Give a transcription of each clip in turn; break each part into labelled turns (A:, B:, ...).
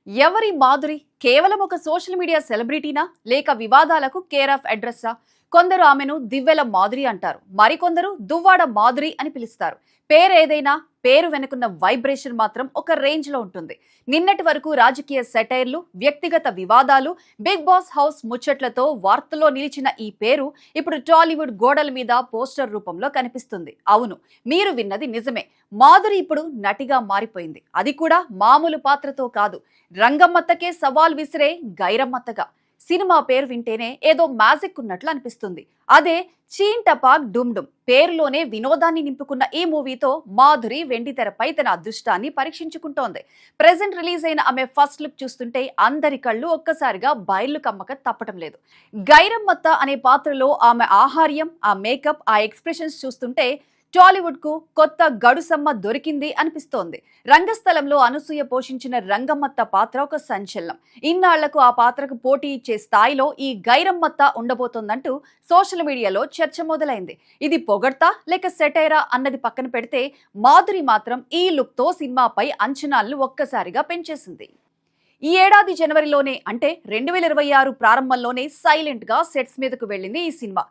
A: ఎవరి మాధురి కేవలం ఒక సోషల్ మీడియా సెలబ్రిటీనా లేక వివాదాలకు కేర్ ఆఫ్ అడ్రస్సా? కొందరు ఆమెను దివ్వెల మాధురి అంటారు, మరికొందరు దువ్వాడ మాధురి అని పిలుస్తారు. పేరేదైనా పేరు వెనుకున్న వైబ్రేషన్ మాత్రం ఒక రేంజ్ లో ఉంటుంది. నిన్నటి వరకు రాజకీయ సెటైర్లు, వ్యక్తిగత వివాదాలు, బిగ్ బాస్ హౌస్ ముచ్చట్లతో వార్తల్లో నిలిచిన ఈ పేరు ఇప్పుడు టాలీవుడ్ గోడల మీద పోస్టర్ రూపంలో కనిపిస్తుంది. అవును, మీరు విన్నది నిజమే. మాధురి ఇప్పుడు నటిగా మారిపోయింది. అది కూడా మామూలు పాత్రతో కాదు, రంగమ్మత్తకే సవాల్ విసిరే గైరమ్మత్తగా. సినిమా పేరు వింటేనే ఏదో మ్యాజిక్ ఉన్నట్లు అనిపిస్తుంది. అదే చీన్ టపాక్ డుమ్ డుమ్. పేరులోనే వినోదాన్ని నింపుకున్న ఈ మూవీతో మాధురి వెండితెరపై తన అదృష్టాన్ని పరీక్షించుకుంటోంది. ప్రెజెంట్ రిలీజ్ అయిన ఆమె ఫస్ట్ లుక్ చూస్తుంటే అందరి కళ్ళు ఒక్కసారిగా బయళ్లు కమ్మక తప్పటం లేదు. గైరమ్మత్త అనే పాత్రలో ఆమె ఆహార్యం, ఆ మేకప్, ఆ ఎక్స్ప్రెషన్స్ చూస్తుంటే టాలీవుడ్ కు కొత్త గడుసమ్మ దొరికింది అనిపిస్తోంది. రంగస్థలంలో అనసూయ పోషించిన రంగమ్మత్త పాత్ర ఒక సంచలనం. ఇన్నాళ్లకు ఆ పాత్రకు పోటీ ఇచ్చే స్థాయిలో ఈ గైరమ్మత్త ఉండబోతోందంటూ సోషల్ మీడియాలో చర్చ మొదలైంది. ఇది పొగడ్తా లేక సెటైరా అన్నది పక్కన పెడితే మాధురి మాత్రం ఈ లుక్ తో సినిమాపై అంచనాలను ఒక్కసారిగా పెంచేసింది. ఈ ఏడాది జనవరిలోనే అంటే 2026 ప్రారంభంలోనే సైలెంట్ గా సెట్స్ మీదకు వెళ్లింది ఈ సినిమా.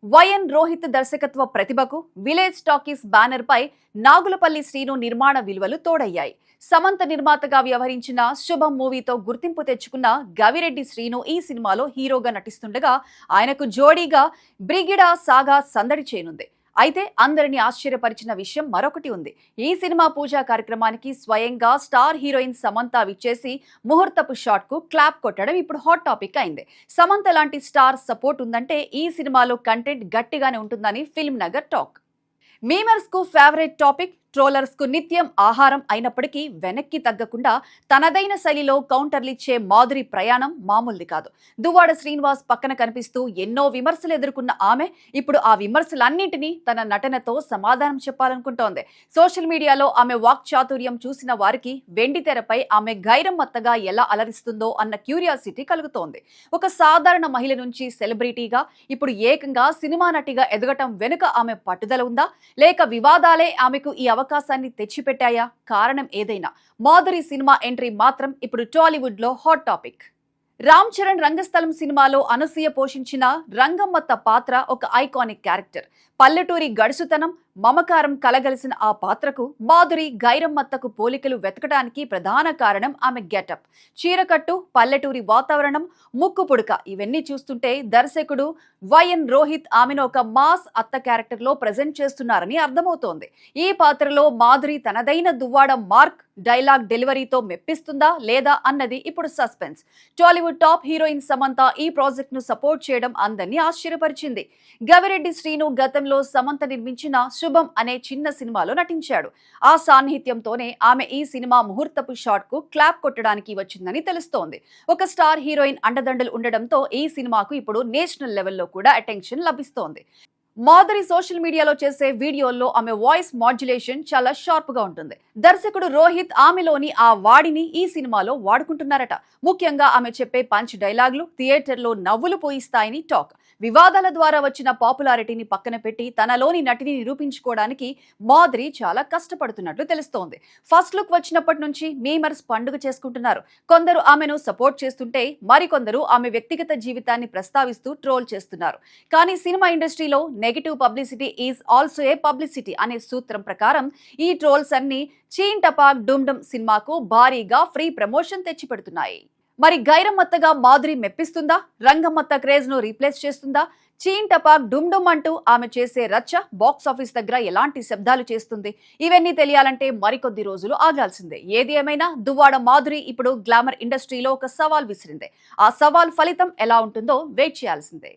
A: వైఎన్ రోహిత్ దర్శకత్వ ప్రతిభకు విలేజ్ టాకీస్ బ్యానర్ పై నాగులపల్లి శ్రీను నిర్మాణ విలువలు తోడయ్యాయి. సమంత నిర్మాతగా వ్యవహరించిన శుభం మూవీతో గుర్తింపు తెచ్చుకున్న గవిరెడ్డి శ్రీను ఈ సినిమాలో హీరోగా నటిస్తుండగా ఆయనకు జోడీగా బ్రిగిడా సాగా సందడి చేయనుంది. అయితే అందరినీ ఆశ్చర్యపరిచిన విషయం మరొకటి ఉంది. ఈ సినిమా పూజా కార్యక్రమానికి స్వయంగా స్టార్ హీరోయిన్ సమంత విచ్చేసి ముహూర్తపు షాట్ కు క్లాప్ కొట్టడం ఇప్పుడు హాట్ టాపిక్ అయింది. సమంత లాంటి స్టార్ సపోర్ట్ ఉందంటే ఈ సినిమాలో కంటెంట్ గట్టిగానే ఉంటుందని ఫిల్మ్ నగర్ టాక్. మీమర్స్ కు ఫేవరెట్ టాపిక్, ట్రోలర్స్ కు నిత్యం ఆహారం అయినప్పటికీ వెనక్కి తగ్గకుండా తనదైన శైలిలో కౌంటర్లిచ్చే మాధురి ప్రయాణం మామూలుది కాదు. దువ్వాడ శ్రీనివాస్ పక్కన కనిపిస్తూ ఎన్నో విమర్శలు ఎదుర్కొన్న ఆమె ఇప్పుడు ఆ విమర్శలన్నింటినీ తన నటనతో సమాధానం చెప్పాలనుకుంటోంది. సోషల్ మీడియాలో ఆమె వాక్చాతుర్యం చూసిన వారికి వెండితెరపై ఆమె గైరమ్మత్తగా ఎలా అలరిస్తుందో అన్న క్యూరియాసిటీ కలుగుతోంది. ఒక సాధారణ మహిళ నుంచి సెలబ్రిటీగా ఇప్పుడు ఏకంగా సినిమా నటిగా ఎదగటం వెనుక ఆమె పట్టుదల ఉందా లేక వివాదాలే ఆమెకు ఈ అవకాశాన్ని తెచ్చిపెట్టాయా? కారణం ఏదైనా మాధురి సినిమా ఎంట్రీ మాత్రం ఇప్పుడు టాలీవుడ్ లో హాట్ టాపిక్. రామ్ చరణ్ రంగస్థలం సినిమాలో అనసూయ పోషించిన రంగమ్మత్త పాత్ర ఒక ఐకానిక్ క్యారెక్టర్. పల్లెటూరి గడుసుతనం, మమకారం కలగలిసిన ఆ పాత్రకు మాధురి గైరమ్మత్తకు పోలికలు వెతకడానికి ప్రధాన కారణం ఆమె గెటప్. చీరకట్టు, పల్లెటూరి వాతావరణం, ముక్కు పుడక ఇవన్నీ చూస్తుంటే దర్శకుడు వైఎన్ రోహిత్ ఆమెను ఒక మాస్ అత్త క్యారెక్టర్ లో ప్రెజెంట్ చేస్తున్నారని అర్థమవుతోంది. ఈ పాత్రలో మాధురి తనదైన దువ్వాడ మార్క్, డైలాగ్ డెలివరీతో మెప్పిస్తుందా లేదా అన్నది ఇప్పుడు suspense. Tollywood top heroine Samantha ఈ ప్రాజెక్ట్ ను సపోర్ట్ చేయడం అందరినీ ఆశ్చర్యపరిచింది. గవిరెడ్డి శ్రీను గతంలో సమంత నిర్మించిన శుభం అనే చిన్న సినిమాలో నటించాడు. ఆ సాన్నిహిత్యంతోనే ఆమె ఈ సినిమా ముహూర్తపు షాట్ కు క్లాప్ కొట్టడానికి వచ్చిందని తెలుస్తోంది. ఒక స్టార్ హీరోయిన్ అండదండలు ఉండడంతో ఈ సినిమాకు ఇప్పుడు నేషనల్ లెవెల్లో కూడా అటెన్షన్ లభిస్తోంది. మాధురి సోషల్ మీడియాలో చేసే వీడియోల్లో ఆమె వాయిస్ మాడ్యులేషన్ చాలా షార్ప్ గా ఉంటుంది. దర్శకుడు రోహిత్ ఆమెలోని ఆ వాడిని ఈ సినిమాలో వాడుకుంటున్నారట. ముఖ్యంగా ఆమె చెప్పే పంచ్ డైలాగులు థియేటర్లో నవ్వులు పోయిస్తాయని టాక్. వివాదాల ద్వారా వచ్చిన పాపులారిటీని పక్కన పెట్టి తనలోని నటిని నిరూపించుకోవడానికి మాధురి చాలా కష్టపడుతున్నట్లు తెలుస్తోంది. ఫస్ట్ లుక్ వచ్చినప్పటి నుంచి మీమర్స్ పండుగ చేసుకుంటున్నారు. కొందరు ఆమెను సపోర్ట్ చేస్తుంటే మరికొందరు ఆమె వ్యక్తిగత జీవితాన్ని ప్రస్తావిస్తూ ట్రోల్ చేస్తున్నారు. కానీ సినిమా ఇండస్ట్రీలో negative publicity is also a publicity అనే సూత్రం ప్రకారం ఈ ట్రోల్స్ అన్ని చీన్ టపాక్ డుమ్ డుమ్ సినిమాకు భారీగా ఫ్రీ ప్రమోషన్ తెచ్చిపెడుతున్నాయి. మరి గైరమ్మత్తగా మాధురి మెప్పిస్తుందా? రంగమ్మత్త క్రేజ్ ను రీప్లేస్ చేస్తుందా? చీన్ టపాక్ డుమ్ డుమ్ అంటూ ఆమె చేసే రచ్చ బాక్స్ ఆఫీస్ దగ్గర ఎలాంటి శబ్దాలు చేస్తుంది? ఇవన్నీ తెలియాలంటే మరికొద్ది రోజులు ఆగాల్సిందే. ఏది ఏమైనా దువ్వాడ మాధురి ఇప్పుడు గ్లామర్ ఇండస్ట్రీలో ఒక సవాల్ విసిరిందే. ఆ సవాల్ ఫలితం ఎలా ఉంటుందో వెయిట్ చేయాల్సిందే.